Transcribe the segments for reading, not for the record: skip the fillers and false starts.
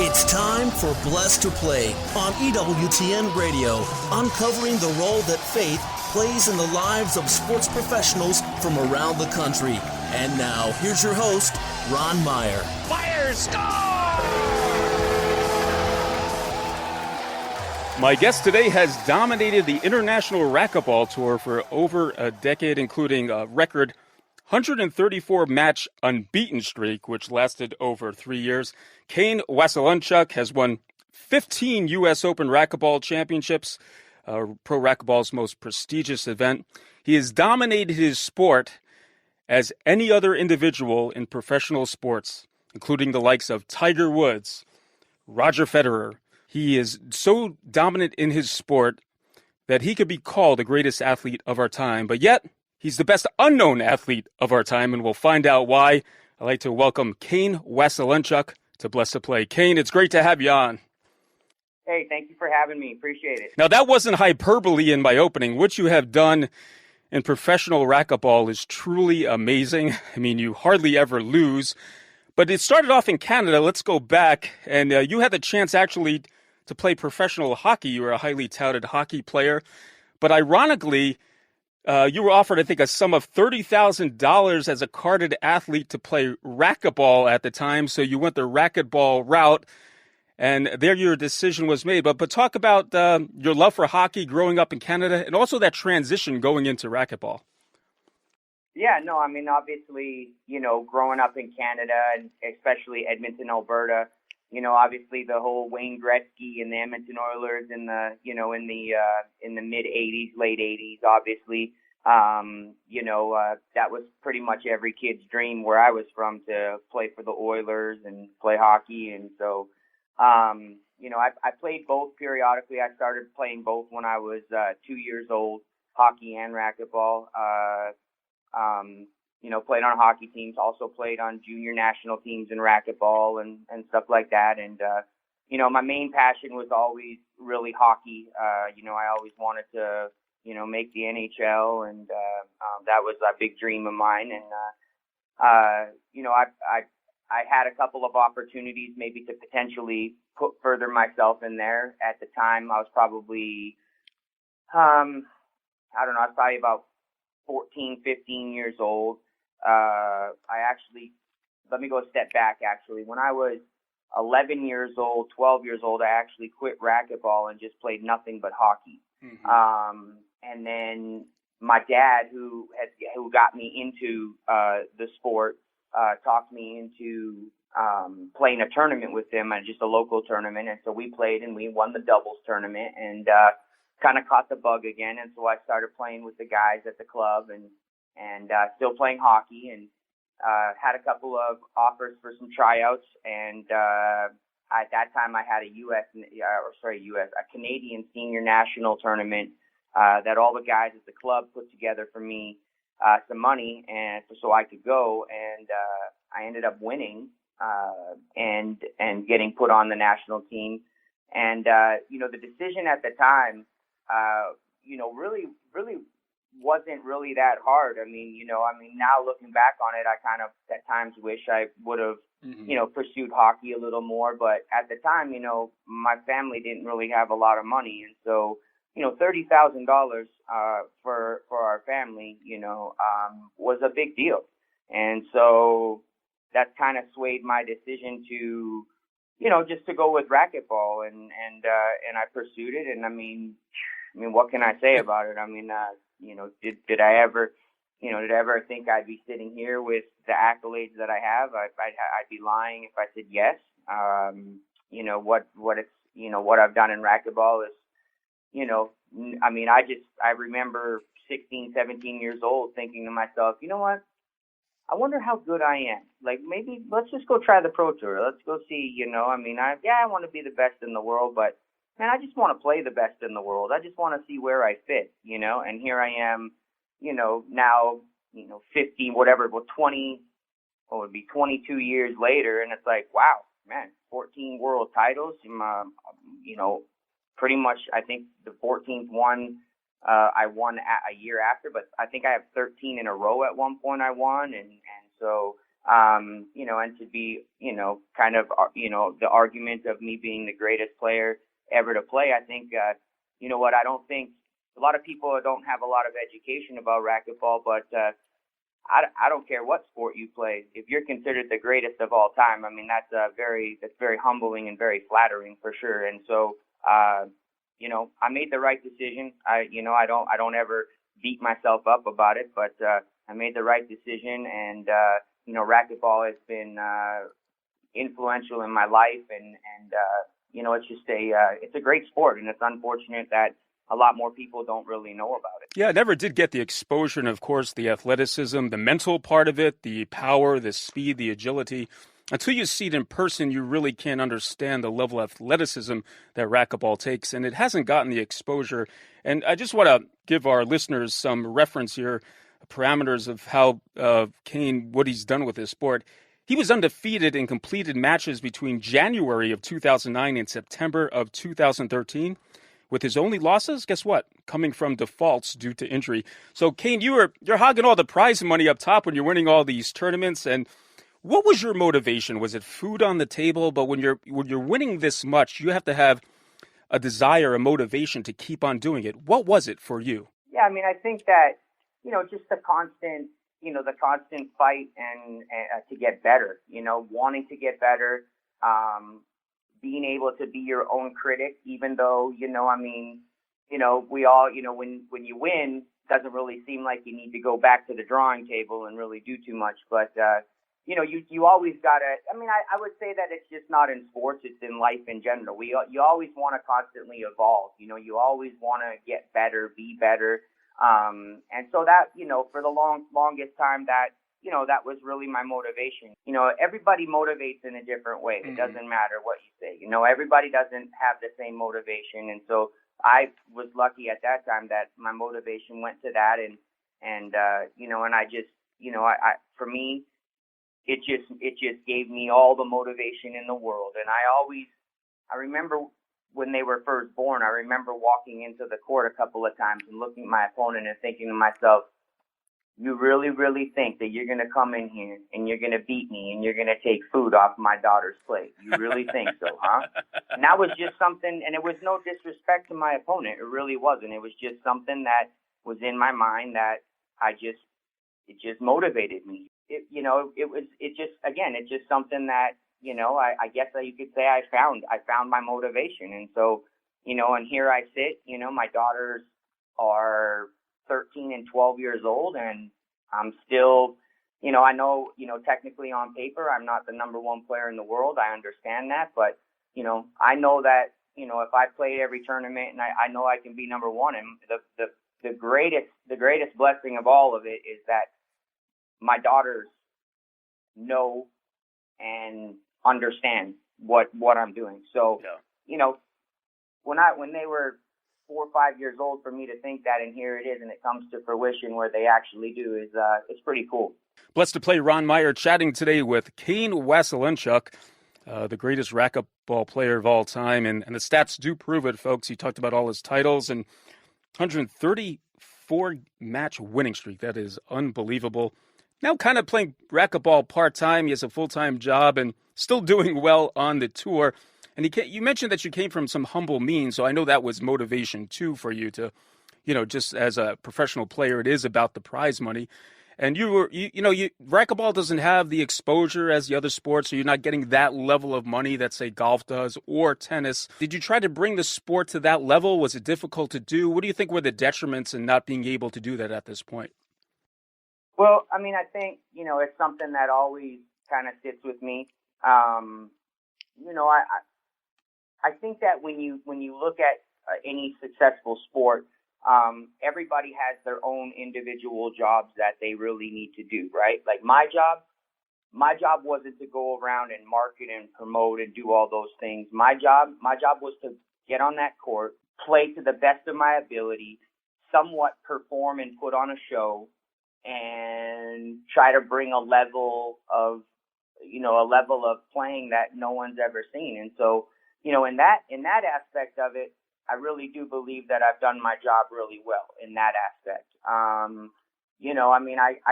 It's time for Blessed to Play on EWTN Radio, uncovering the role that faith plays in the lives of sports professionals from around the country. And now, here's your host, Ron Meyer. Fire, score! My guest today has dominated the International Racquetball Tour for over a decade, including a record 134-match unbeaten streak, which lasted over 3 years. Kane Waselenchuk has won 15 U.S. Open Racquetball Championships, Pro Racquetball's most prestigious event. He has dominated his sport as any other individual in professional sports, including the likes of Tiger Woods, Roger Federer. He is so dominant in his sport that he could be called the greatest athlete of our time, but yet he's the best unknown athlete of our time, and we'll find out why. I'd like to welcome Kane Waselenchuk to Blessed to Play. Kane, it's great to have you on. Hey, thank you for having me. Appreciate it. Now, that wasn't hyperbole in my opening. What you have done in professional racquetball is truly amazing. I mean, you hardly ever lose. But it started off in Canada. Let's go back. And you had the chance actually to play professional hockey. You were a highly touted hockey player. But ironically, you were offered, I think, a sum of $30,000 as a carded athlete to play racquetball at the time. So you went the racquetball route, and there your decision was made. But talk about your love for hockey growing up in Canada and also that transition going into racquetball. Yeah, no, I mean, obviously, growing up in Canada and especially Edmonton, Alberta, obviously the whole Wayne Gretzky and the Edmonton Oilers in the, in the mid 80s, late 80s, obviously, that was pretty much every kid's dream where I was from, to play for the Oilers and play hockey. And so, I played both periodically. I started playing both when I was 2 years old, hockey and racquetball. Played on hockey teams, also played on junior national teams in racquetball and stuff like that. And, my main passion was always really hockey. I always wanted to, make the NHL, and that was a big dream of mine. And, I had a couple of opportunities maybe to potentially put further myself in there. At the time, I was probably, I was probably about 14, 15 years old. Let me go a step back, actually. When I was 11 years old, 12 years old, I actually quit racquetball and just played nothing but hockey. Mm-hmm. And then my dad, who got me into the sport, talked me into playing a tournament with him, just a local tournament. And so we played and we won the doubles tournament, and kind of caught the bug again. And so I started playing with the guys at the club and still playing hockey, and had a couple of offers for some tryouts. And at that time I had a Canadian senior national tournament that all the guys at the club put together for me, some money, and so I could go. And I ended up winning and getting put on the national team. And the decision at the time, really wasn't really that hard. I mean, now looking back on it, I kind of at times wish I would have, pursued hockey a little more. But at the time, my family didn't really have a lot of money. And so, $30,000 for our family, was a big deal. And so that kind of swayed my decision to, just to go with racquetball, and I pursued it. And I mean, what can I say about it? I mean, did I ever think I'd be sitting here with the accolades that I have? I'd be lying if I said yes. What I've done in racquetball is, I remember 16, 17 years old thinking to myself, you know what? I wonder how good I am. Like, maybe let's just go try the Pro Tour. Let's go see, I want to be the best in the world, but man, I just want to play the best in the world. I just want to see where I fit, and here I am, now, 50, whatever, 22 years later. And it's like, wow, man, 14 world titles, pretty much, I think the 14th one, I won a year after, but I think I have 13 in a row at one point I won. And so, And to be, kind of, the argument of me being the greatest player ever to play, I think, I don't think a lot of people don't have a lot of education about racquetball, but I don't care what sport you play. If you're considered the greatest of all time, I mean, that's very humbling and very flattering for sure. And so, I made the right decision. I don't ever beat myself up about it, but I made the right decision, and racquetball has been influential in my life, and it's just it's a great sport, and it's unfortunate that a lot more people don't really know about it. Yeah, I never did get the exposure, and of course the athleticism, the mental part of it, the power, the speed, the agility. Until you see it in person, you really can't understand the level of athleticism that racquetball takes, and it hasn't gotten the exposure. And I just want to give our listeners some reference here, parameters of how Kane, what he's done with this sport. He was undefeated in completed matches between January of 2009 and September of 2013. With his only losses, guess what? Coming from defaults due to injury. So, Kane, you're hogging all the prize money up top when you're winning all these tournaments. And what was your motivation? Was it food on the table? But when you're winning this much, you have to have a desire, a motivation to keep on doing it. What was it for you? Yeah, I mean, I think that just the constant fight and to get better. Wanting to get better. Being able to be your own critic, even though, we all, when you win, doesn't really seem like you need to go back to the drawing table and really do too much. But, you always got to, I would say that it's just not in sports, it's in life in general. You always want to constantly evolve. You always want to get better, be better. And so that, for the longest time that was really my motivation. Everybody motivates in a different way. It doesn't matter what you say. Everybody doesn't have the same motivation. And so I was lucky at that time that my motivation went to that. And I just, for me, it just gave me all the motivation in the world. And I remember when they were first born, I remember walking into the court a couple of times and looking at my opponent and thinking to myself, you really, really think that you're going to come in here and you're going to beat me and you're going to take food off my daughter's plate? You really think so, huh? And that was just something, and it was no disrespect to my opponent. It really wasn't. It was just something that was in my mind that it just motivated me. It's just something that, I guess that you could say I found my motivation. And so, and here I sit, my daughters are 13 and 12 years old, and I'm still, I know, technically on paper, I'm not the number one player in the world. I understand that, but, I know that, if I played every tournament and I know I can be number one. And the greatest blessing of all of it is that my daughters know and understand what I'm doing. So, when they were 4 or 5 years old, for me to think that, and here it is, and it comes to fruition where they actually do, is it's pretty cool. Blessed to play Ron Meyer chatting today with Kane Waselenchuk, the greatest racquetball player of all time, and the stats do prove it, folks. He talked about all his titles and 134 match winning streak. That is unbelievable. Now kind of playing racquetball part-time. He has a full-time job and still doing well on the tour. And you mentioned that you came from some humble means, so I know that was motivation too for you to, just as a professional player, it is about the prize money. And racquetball doesn't have the exposure as the other sports, so you're not getting that level of money that, say, golf does or tennis. Did you try to bring the sport to that level? Was it difficult to do? What do you think were the detriments in not being able to do that at this point? Well, I think, it's something that always kind of sits with me. I think that when you look at any successful sport, everybody has their own individual jobs that they really need to do, right? Like my job wasn't to go around and market and promote and do all those things. My job was to get on that court, play to the best of my ability, somewhat perform and put on a show, and try to bring a level of playing that no one's ever seen. And so, in that aspect of it, I really do believe that I've done my job really well in that aspect. I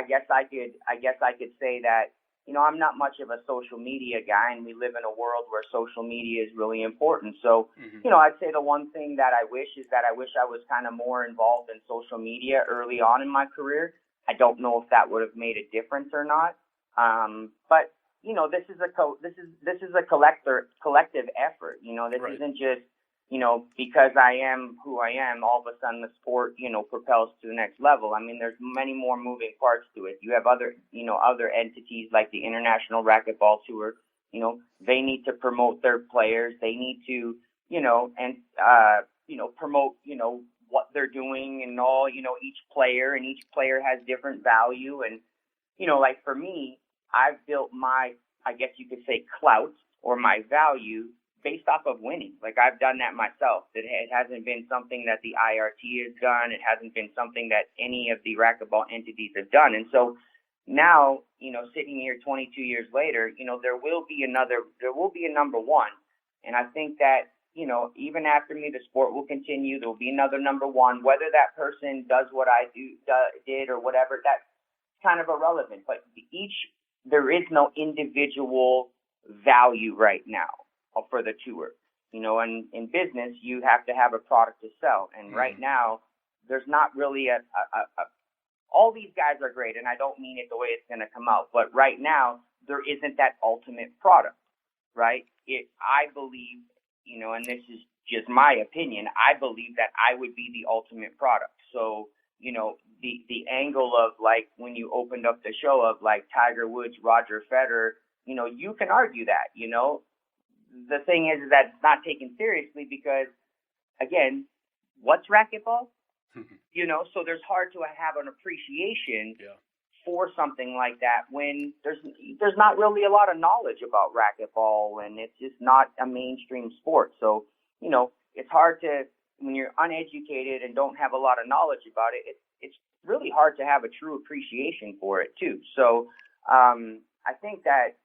guess I could say that, I'm not much of a social media guy, and we live in a world where social media is really important. So, I'd say the one thing that I wish is that I wish I was kind of more involved in social media early on in my career. I don't know if that would have made a difference or not. But this is a collective effort. This Right. isn't just, because I am who I am, all of a sudden the sport, propels to the next level. I mean, there's many more moving parts to it. You have other entities like the International Racquetball Tour. They need to promote their players. They need to, promote, what they're doing and all, each player has different value. And, like for me, I've built my, I guess you could say, clout or my value based off of winning. Like I've done that myself. It hasn't been something that the IRT has done. It hasn't been something that any of the racquetball entities have done. And so now, sitting here 22 years later, there will be a number one. And I think that, even after me, the sport will continue. There will be another number one. Whether that person does what I did or whatever, that's kind of irrelevant. But there is no individual value right now for the tour. And in business, you have to have a product to sell. And right now, there's not really all these guys are great, and I don't mean it the way it's going to come out. But right now, there isn't that ultimate product, right? I believe, and this is just my opinion, I believe that I would be the ultimate product. So, the angle of like when you opened up the show of like Tiger Woods, Roger Federer, you can argue that, The thing is that it's not taken seriously because, again, what's racquetball? So there's hard to have an appreciation for something like that when there's not really a lot of knowledge about racquetball and it's just not a mainstream sport. So, it's hard to, when you're uneducated and don't have a lot of knowledge about it, it's really hard to have a true appreciation for it too. So I think that,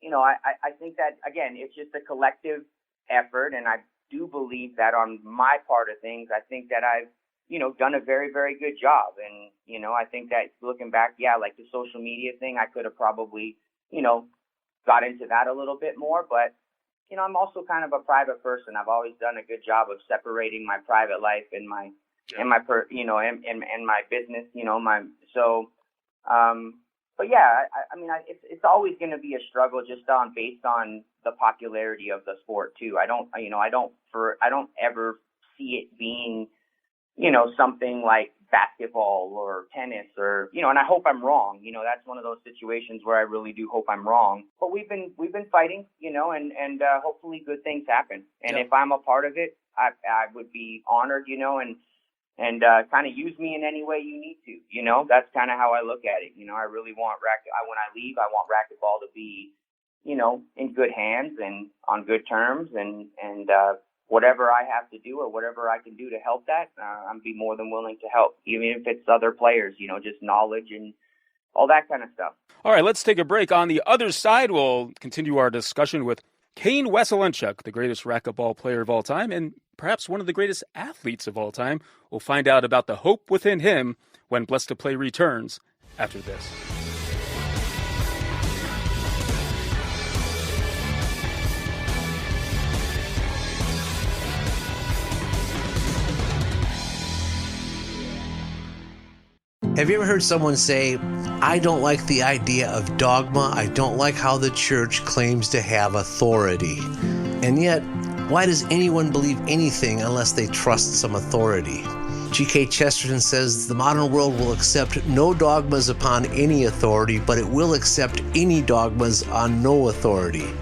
I think that, again, it's just a collective effort. And I do believe that on my part of things, I think that I've, done a very, very good job. And, I think that looking back, like the social media thing, I could have probably, got into that a little bit more. But, I'm also kind of a private person. I've always done a good job of separating my private life and my, and my business, but yeah, I mean, it's always going to be a struggle based on the popularity of the sport too. I don't ever see it being, something like basketball or tennis or, and I hope I'm wrong. That's one of those situations where I really do hope I'm wrong. But we've been fighting, and hopefully good things happen. And if I'm a part of it, I would be honored, and kind of use me in any way you need to. That's kind of how I look at it. I really want when I leave, I want racquetball to be, in good hands and on good terms, and whatever I have to do or whatever I can do to help that, I'd be more than willing to help, even if it's other players, just knowledge and all that kind of stuff. All right, let's take a break. On the other side, we'll continue our discussion with Kane Waselenchuk, the greatest racquetball player of all time and perhaps one of the greatest athletes of all time. We'll find out about the hope within him when Blessed to Play returns after this. Have you ever heard someone say, I don't like the idea of dogma, I don't like how the church claims to have authority? And yet, why does anyone believe anything unless they trust some authority? G.K. Chesterton says the modern world will accept no dogmas upon any authority, but it will accept any dogmas on no authority.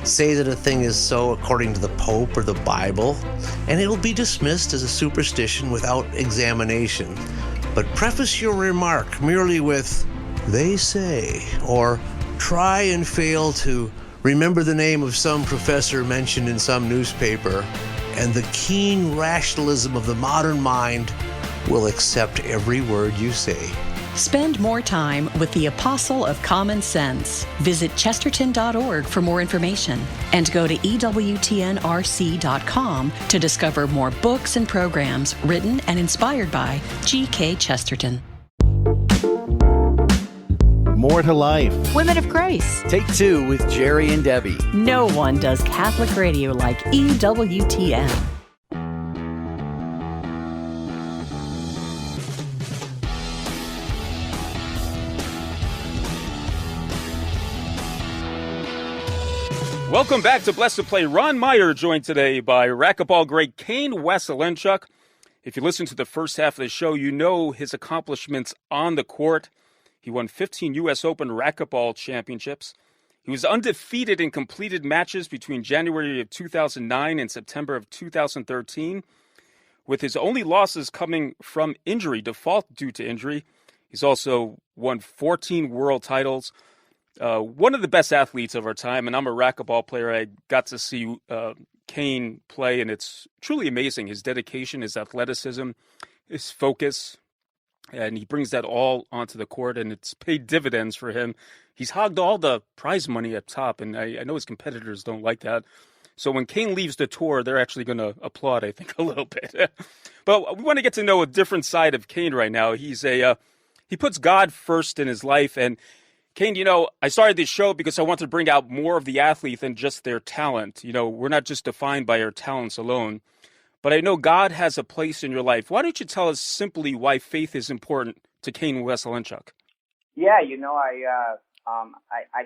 Say that a thing is so according to the Pope or the Bible, and it will be dismissed as a superstition without examination. But preface your remark merely with, they say, or try and fail to remember the name of some professor mentioned in some newspaper, and the keen rationalism of the modern mind will accept every word you say. Spend more time with the Apostle of Common Sense. Visit chesterton.org for more information and go to EWTNRC.com to discover more books and programs written and inspired by G.K. Chesterton. more to life. Women of Grace. Take 2 with Jerry and Debbie. No one does Catholic radio like EWTN. Welcome back to Blessed to Play. Ron Meyer joined today by racquetball great Kane Waselenchuk. If you listen to the first half of the show, you know his accomplishments on the court. He won 15 U.S. Open racquetball championships. He was undefeated in completed matches between January of 2009 and September of 2013, with his only losses coming from injury, default due to injury. He's also won 14 world titles. One of the best athletes of our time, and I'm a racquetball player. I got to see Kane play, and it's truly amazing. His dedication, his athleticism, his focus, and he brings that all onto the court, and it's paid dividends for him. He's hogged all the prize money up top, and I know his competitors don't like that. So when Kane leaves the tour, they're actually going to applaud, I think, a little bit. But we want to get to know a different side of Kane right now. He puts God first in his life, and Kane, I started this show because I wanted to bring out more of the athlete than just their talent. We're not just defined by our talents alone. But I know God has a place in your life. Why don't you tell us simply why faith is important to Kane Waselenchuk? Yeah, I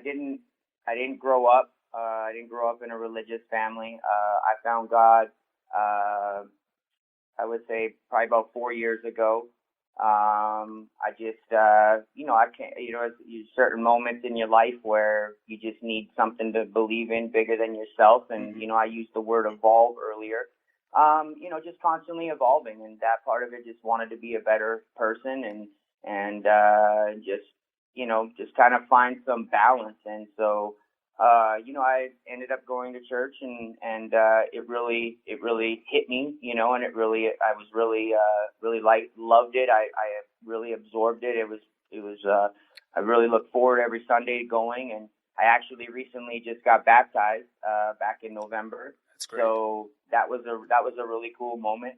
didn't grow up. I didn't grow up in a religious family. I found God, I would say, probably about 4 years ago. I just, I can't, there's certain moments in your life where you just need something to believe in bigger than yourself. And, I used the word evolve earlier, just constantly evolving. And that part of it, just wanted to be a better person and just kind of find some balance. And so, I ended up going to church and it really hit me, and I was really loved it. I really absorbed it. It was I really look forward every Sunday going, and I actually recently just got baptized, back in November. That's great. So that was a really cool moment.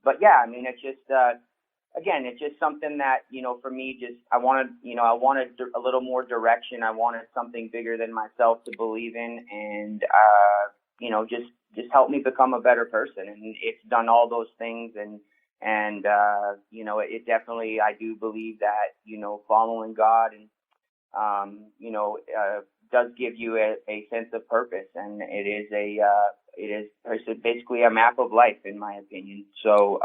But yeah, I mean, it's just, again, it's just something that, for me, I wanted a little more direction. I wanted something bigger than myself to believe in, and, just help me become a better person. And it's done all those things. And it definitely, I do believe that, following God and, does give you a sense of purpose. And it is basically a map of life, in my opinion. So,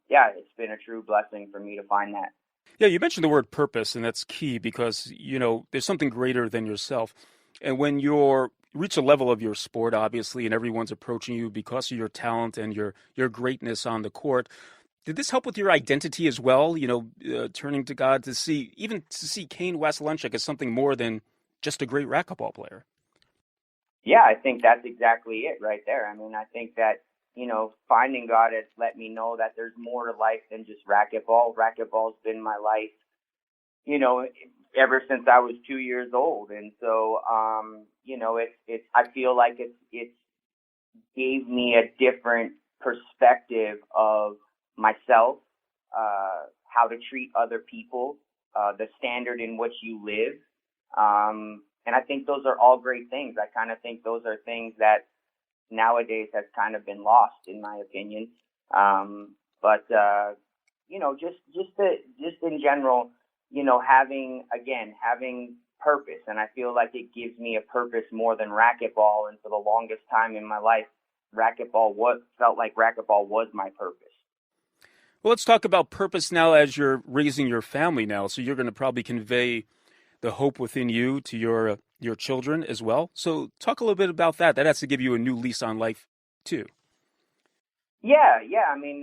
it's been a true blessing for me to find that. Yeah, you mentioned the word purpose, and that's key because, there's something greater than yourself. And when you reach a level of your sport, obviously, and everyone's approaching you because of your talent and your greatness on the court, did this help with your identity as well? Turning to God to see Kane Waselenchuk as something more than just a great racquetball player. Yeah, I think that's exactly it right there. I mean, I think that, finding God has let me know that there's more to life than just racquetball. Racquetball's been my life, ever since I was 2 years old. And so, I feel like it gave me a different perspective of myself, how to treat other people, the standard in which you live. And I think those are all great things. I kind of think those are things that nowadays has kind of been lost, in my opinion. But just in general, having purpose. And I feel like it gives me a purpose more than racquetball. And for the longest time in my life, felt like racquetball was my purpose. Well, let's talk about purpose now as you're raising your family now. So you're going to probably convey the hope within you to your children as well. So talk a little bit about that. That has to give you a new lease on life too. Yeah. I mean,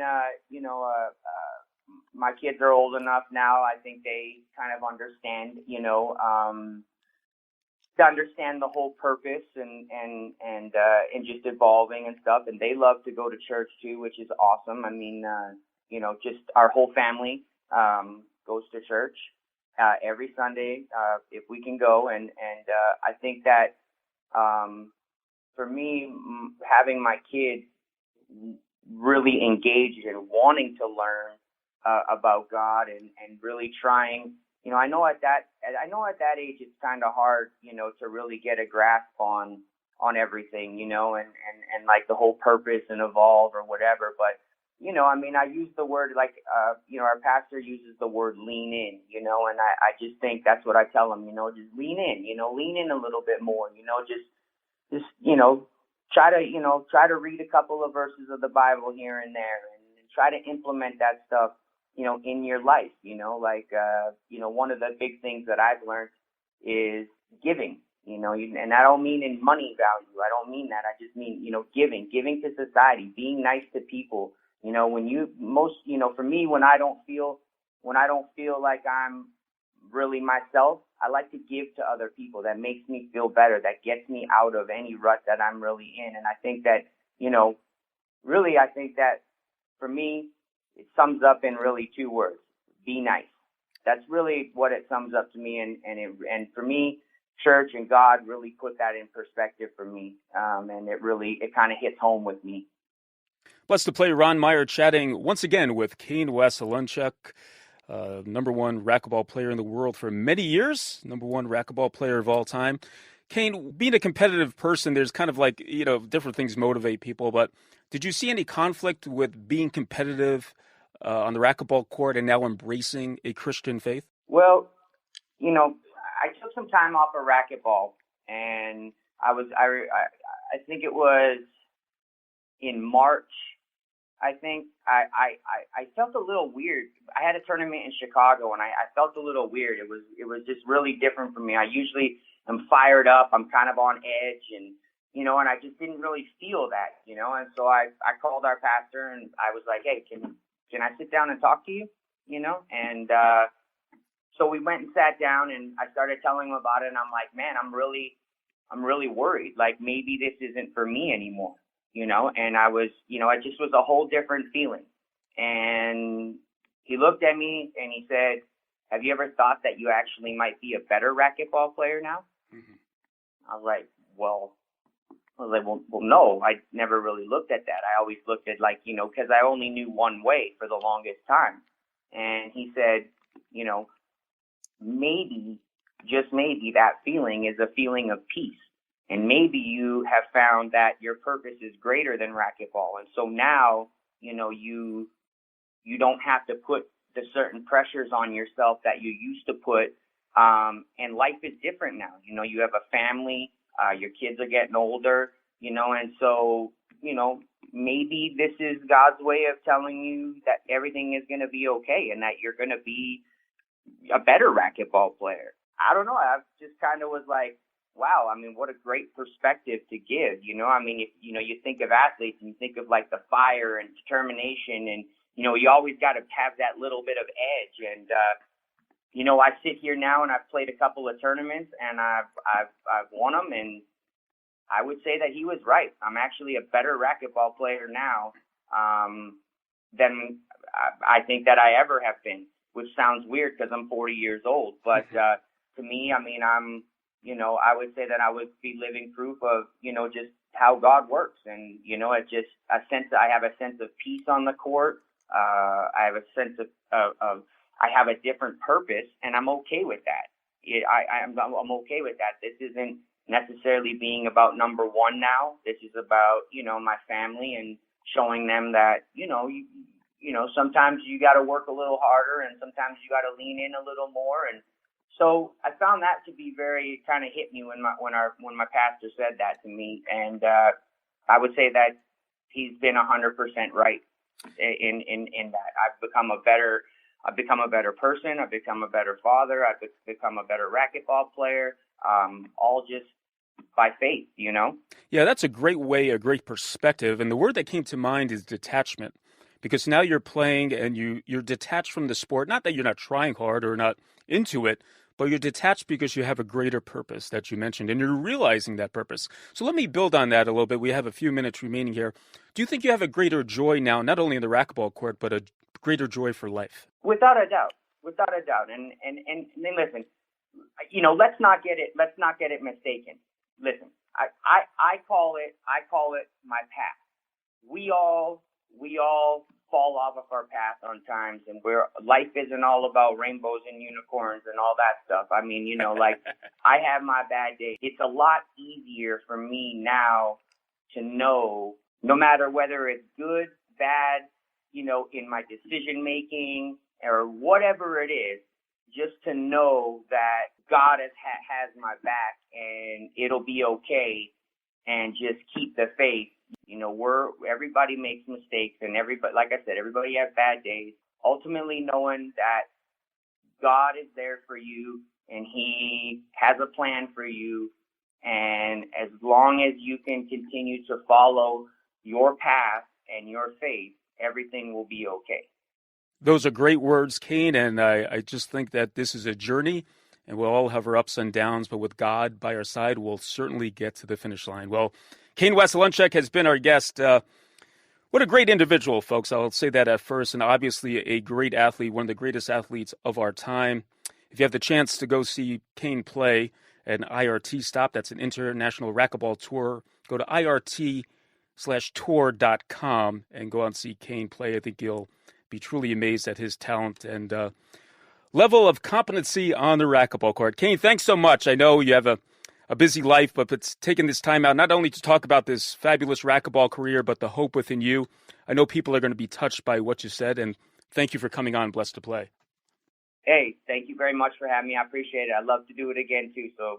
my kids are old enough now. I think they kind of understand, to understand the whole purpose and just evolving and stuff. And they love to go to church too, which is awesome. I mean, just our whole family goes to church every Sunday if we can go. And I think that for me, having my kids really engaged and wanting to learn about God and really trying I know at that age it's kind of hard, to really get a grasp on everything, and like the whole purpose and evolve or whatever. But, I use the word like, our pastor uses the word lean in, and I just think that's what I tell him, just lean in a little bit more, just try to read a couple of verses of the Bible here and there and try to implement that stuff, in your life, one of the big things that I've learned is giving, and I don't mean in money value. I don't mean that. I just mean, giving to society, being nice to people, for me, when I don't feel like I'm really myself, I like to give to other people. That makes me feel better. That gets me out of any rut that I'm really in. And I think that, I think that for me, it sums up in really 2 words: be nice. That's really what it sums up to me. And for me, church and God really put that in perspective for me. And it kind of hits home with me. Blessed to play Ron Meyer chatting once again with Kane Waselenchuk, number 1 racquetball player in the world for many years, number 1 racquetball player of all time. Kane, being a competitive person, there's kind of like, different things motivate people, but did you see any conflict with being competitive on the racquetball court and now embracing a Christian faith? Well, I took some time off of racquetball, and I think it was in March. I think I felt a little weird. I had a tournament in Chicago, and I felt a little weird. It was just really different for me. I usually am fired up. I'm kind of on edge, and and I just didn't really feel that, And so I called our pastor, and I was like, hey, can I sit down and talk to you, And so we went and sat down, and I started telling him about it, and I'm like, man, I'm really worried. Like, maybe this isn't for me anymore. And I was, it just was a whole different feeling. And he looked at me and he said, have you ever thought that you actually might be a better racquetball player now? Mm-hmm. I was like, well, no, I never really looked at that. I always looked at because I only knew one way for the longest time. And he said, maybe, just maybe, that feeling is a feeling of peace. And maybe you have found that your purpose is greater than racquetball. And so now, you don't have to put the certain pressures on yourself that you used to put. And life is different now. You have a family, your kids are getting older, and so, maybe this is God's way of telling you that everything is going to be okay and that you're going to be a better racquetball player. I don't know. I just kind of was like, wow, what a great perspective to give, if, you think of athletes and you think of like the fire and determination and, you always got to have that little bit of edge. And, I sit here now and I've played a couple of tournaments and I've won them, and I would say that he was right. I'm actually a better racquetball player now, than I think that I ever have been, which sounds weird because I'm 40 years old. But, to me, I'm, I would say that I would be living proof of, just how God works. And, it's just I have a sense of peace on the court. I have a sense of I have a different purpose, and I'm okay with that. I'm okay with that. This isn't necessarily being about number 1 now. This is about, my family and showing them that, sometimes you got to work a little harder and sometimes you got to lean in a little more. And so I found that to be very kind of hit me when my pastor said that to me. And I would say that he's been 100% right in that. I've become a better person. I've become a better father. I've become a better racquetball player. All just by faith, Yeah, that's a great way, a great perspective. And the word that came to mind is detachment, because now you're playing and you're detached from the sport. Not that you're not trying hard or not into it, but you're detached because you have a greater purpose that you mentioned, and you're realizing that purpose. So let me build on that a little bit. We have a few minutes remaining here. Do you think you have a greater joy now, not only in the racquetball court, but a greater joy for life? Without a doubt. And listen, let's not get it mistaken. Listen, I call it my path. We all fall off of our path on times, and life isn't all about rainbows and unicorns and all that stuff. I mean, you know, like I have my bad days. It's a lot easier for me now to know, no matter whether it's good, bad, you know, in my decision making or whatever it is, just to know that God has my back and it'll be okay, and just keep the faith. You know, everybody makes mistakes, and everybody, like I said, everybody has bad days. Ultimately, knowing that God is there for you and He has a plan for you, and as long as you can continue to follow your path and your faith, everything will be okay. Those are great words, Kane, and I just think that this is a journey, and we'll all have our ups and downs, but with God by our side, we'll certainly get to the finish line. Well, Kane Waselenchuk has been our guest. What a great individual, folks. I'll say that at first, and obviously a great athlete, one of the greatest athletes of our time. If you have the chance to go see Kane play at an IRT stop, that's an international racquetball tour, go to IRT/tour.com and go out and see Kane play. I think you'll be truly amazed at his talent and level of competency on the racquetball court. Kane, thanks so much. I know you have a busy life, but it's taking this time out not only to talk about this fabulous racquetball career, but the hope within you. I know people are going to be touched by what you said, and thank you for coming on Blessed to Play. Hey, thank you very much for having me. I appreciate it. I'd love to do it again, too, so,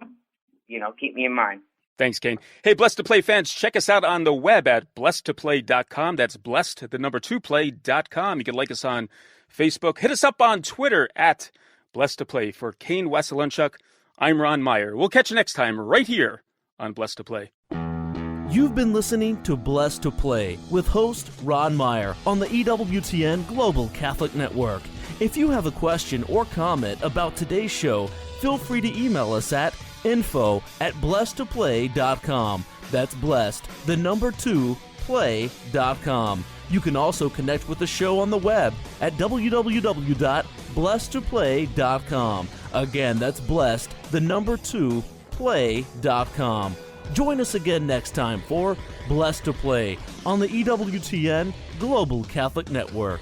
you know, keep me in mind. Thanks, Kane. Hey, Blessed to Play fans, check us out on the web at blessedtoplay.com. That's blessed, the number 2play.com. You can like us on Facebook. Hit us up on Twitter at Blessed to Play. For Kane Waselenchuk, I'm Ron Meyer. We'll catch you next time right here on Blessed to Play. You've been listening to Blessed to Play with host Ron Meyer on the EWTN Global Catholic Network. If you have a question or comment about today's show, feel free to email us at info@blessedtoplay.com. That's blessed, the number 2, play.com. You can also connect with the show on the web at www.blessedtoplay.com. Again, that's blessed, the number 2, play.com. Join us again next time for Blessed to Play on the EWTN Global Catholic Network.